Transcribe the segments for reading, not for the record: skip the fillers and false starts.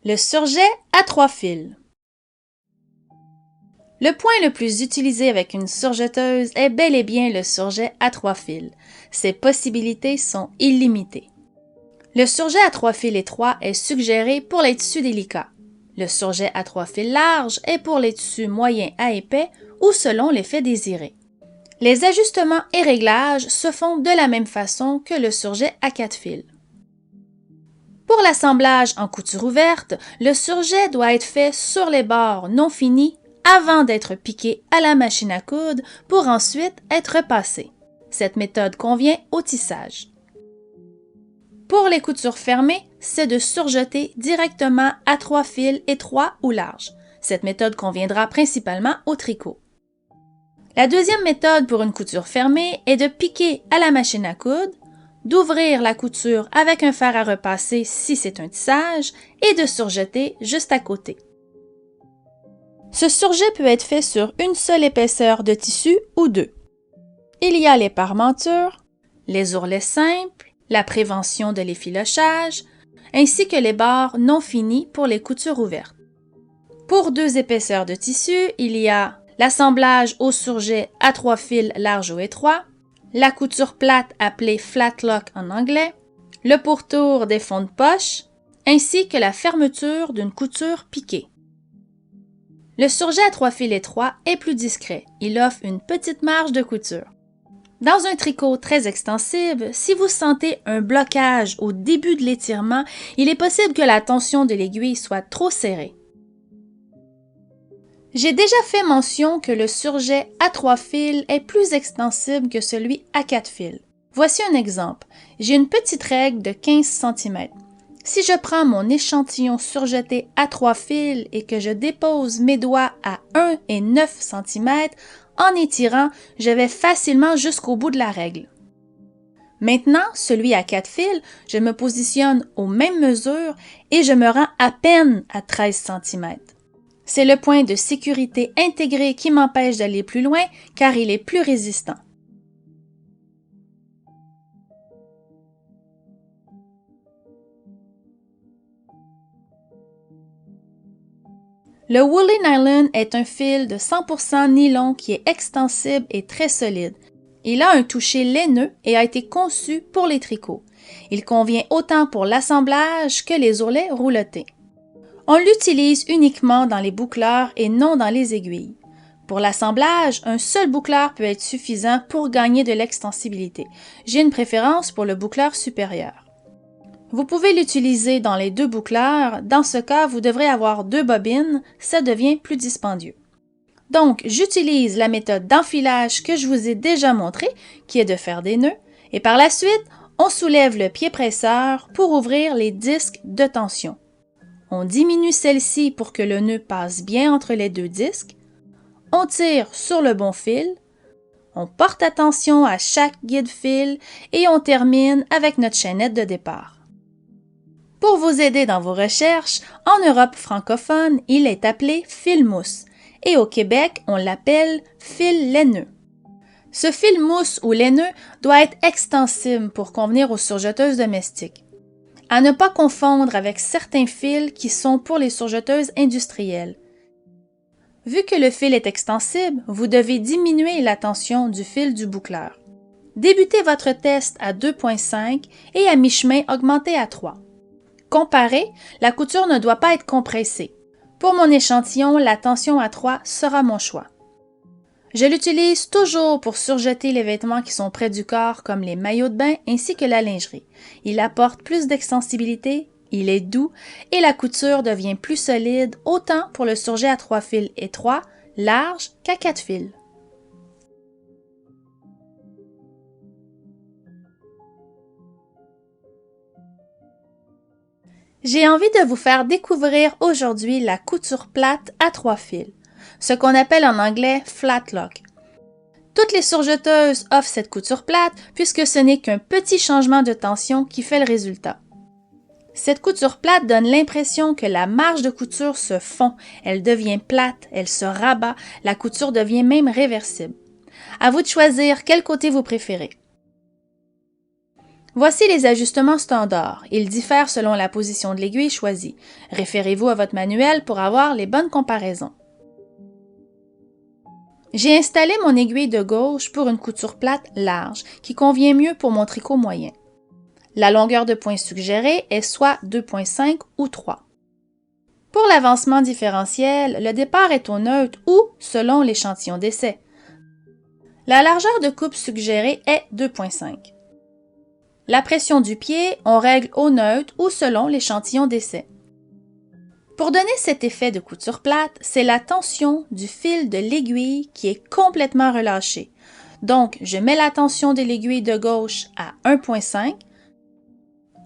Le surjet à 3 fils. Le point le plus utilisé avec une surjeteuse est bel et bien le surjet à 3 fils. Ses possibilités sont illimitées. Le surjet à 3 fils étroit est suggéré pour les tissus délicats. Le surjet à 3 fils large est pour les tissus moyens à épais ou selon l'effet désiré. Les ajustements et réglages se font de la même façon que le surjet à 4 fils. Pour l'assemblage en couture ouverte, le surjet doit être fait sur les bords non finis avant d'être piqué à la machine à coudre pour ensuite être passé. Cette méthode convient au tissage. Pour les coutures fermées, c'est de surjeter directement à 3 fils étroits ou larges. Cette méthode conviendra principalement au tricot. La deuxième méthode pour une couture fermée est de piquer à la machine à coudre, d'ouvrir la couture avec un fer à repasser si c'est un tissage et de surjeter juste à côté. Ce surjet peut être fait sur une seule épaisseur de tissu ou deux. Il y a les parmentures, les ourlets simples, la prévention de l'effilochage, ainsi que les barres non finies pour les coutures ouvertes. Pour 2 épaisseurs de tissu, il y a l'assemblage au surjet à 3 fils larges ou étroits, la couture plate appelée flat lock en anglais, le pourtour des fonds de poche, ainsi que la fermeture d'une couture piquée. Le surjet à 3 fils étroits est plus discret, il offre une petite marge de couture. Dans un tricot très extensible, si vous sentez un blocage au début de l'étirement, il est possible que la tension de l'aiguille soit trop serrée. J'ai déjà fait mention que le surjet à 3 fils est plus extensible que celui à 4 fils. Voici un exemple. J'ai une petite règle de 15 cm. Si je prends mon échantillon surjeté à 3 fils et que je dépose mes doigts à 1 et 9 cm, en étirant, je vais facilement jusqu'au bout de la règle. Maintenant, celui à 4 fils, je me positionne aux mêmes mesures et je me rends à peine à 13 cm. C'est le point de sécurité intégré qui m'empêche d'aller plus loin car il est plus résistant. Le Woolly Nylon est un fil de 100% nylon qui est extensible et très solide. Il a un toucher laineux et a été conçu pour les tricots. Il convient autant pour l'assemblage que les ourlets roulotés. On l'utilise uniquement dans les boucleurs et non dans les aiguilles. Pour l'assemblage, un seul boucleur peut être suffisant pour gagner de l'extensibilité. J'ai une préférence pour le boucleur supérieur. Vous pouvez l'utiliser dans les 2 boucleurs. Dans ce cas, vous devrez avoir 2 bobines, ça devient plus dispendieux. Donc, j'utilise la méthode d'enfilage que je vous ai déjà montrée, qui est de faire des nœuds, et par la suite, on soulève le pied presseur pour ouvrir les disques de tension. On diminue celle-ci pour que le nœud passe bien entre les 2 disques. On tire sur le bon fil. On porte attention à chaque guide-fil et on termine avec notre chaînette de départ. Pour vous aider dans vos recherches, en Europe francophone, il est appelé fil mousse et au Québec, on l'appelle fil laineux. Ce fil mousse ou laineux doit être extensible pour convenir aux surjeteuses domestiques. À ne pas confondre avec certains fils qui sont pour les surjeteuses industrielles. Vu que le fil est extensible, vous devez diminuer la tension du fil du boucleur. Débutez votre test à 2.5 et à mi-chemin, augmentez à 3. Comparez, la couture ne doit pas être compressée. Pour mon échantillon, la tension à 3 sera mon choix. Je l'utilise toujours pour surjeter les vêtements qui sont près du corps comme les maillots de bain ainsi que la lingerie. Il apporte plus d'extensibilité, il est doux et la couture devient plus solide autant pour le surjet à 3 fils étroit, large qu'à 4 fils. J'ai envie de vous faire découvrir aujourd'hui la couture plate à 3 fils, ce qu'on appelle en anglais flat lock. Toutes les surjeteuses offrent cette couture plate puisque ce n'est qu'un petit changement de tension qui fait le résultat. Cette couture plate donne l'impression que la marge de couture se fond, elle devient plate, elle se rabat, la couture devient même réversible. À vous de choisir quel côté vous préférez. Voici les ajustements standards. Ils diffèrent selon la position de l'aiguille choisie. Référez-vous à votre manuel pour avoir les bonnes comparaisons. J'ai installé mon aiguille de gauche pour une couture plate large qui convient mieux pour mon tricot moyen. La longueur de point suggérée est soit 2,5 ou 3. Pour l'avancement différentiel, le départ est au neutre ou selon l'échantillon d'essai. La largeur de coupe suggérée est 2,5. La pression du pied, on règle au neutre ou selon l'échantillon d'essai. Pour donner cet effet de couture plate, c'est la tension du fil de l'aiguille qui est complètement relâchée. Donc, je mets la tension de l'aiguille de gauche à 1,5.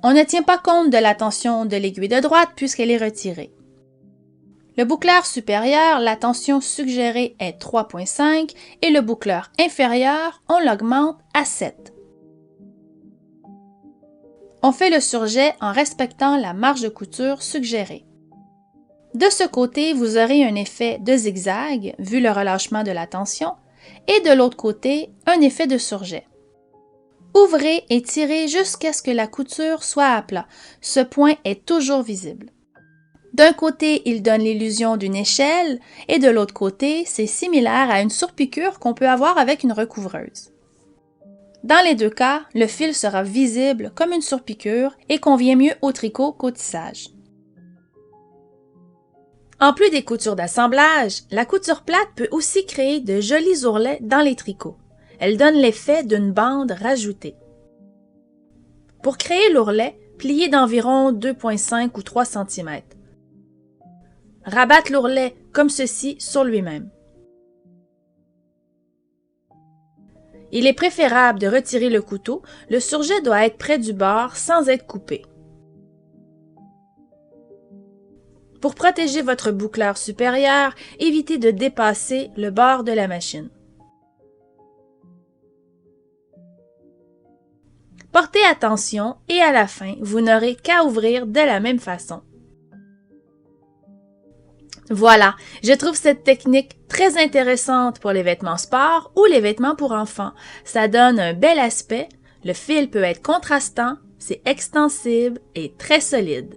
On ne tient pas compte de la tension de l'aiguille de droite puisqu'elle est retirée. Le boucleur supérieur, la tension suggérée est 3,5 et le boucleur inférieur, on l'augmente à 7. On fait le surjet en respectant la marge de couture suggérée. De ce côté, vous aurez un effet de zigzag, vu le relâchement de la tension, et de l'autre côté, un effet de surjet. Ouvrez et tirez jusqu'à ce que la couture soit à plat. Ce point est toujours visible. D'un côté, il donne l'illusion d'une échelle, et de l'autre côté, c'est similaire à une surpiqûre qu'on peut avoir avec une recouvreuse. Dans les deux cas, le fil sera visible comme une surpiqûre et convient mieux au tricot qu'au tissage. En plus des coutures d'assemblage, la couture plate peut aussi créer de jolis ourlets dans les tricots. Elle donne l'effet d'une bande rajoutée. Pour créer l'ourlet, pliez d'environ 2,5 ou 3 cm. Rabatte l'ourlet comme ceci sur lui-même. Il est préférable de retirer le couteau, le surjet doit être près du bord sans être coupé. Pour protéger votre boucleur supérieur, évitez de dépasser le bord de la machine. Portez attention et à la fin, vous n'aurez qu'à ouvrir de la même façon. Voilà, je trouve cette technique très intéressante pour les vêtements sport ou les vêtements pour enfants. Ça donne un bel aspect, le fil peut être contrastant, c'est extensible et très solide.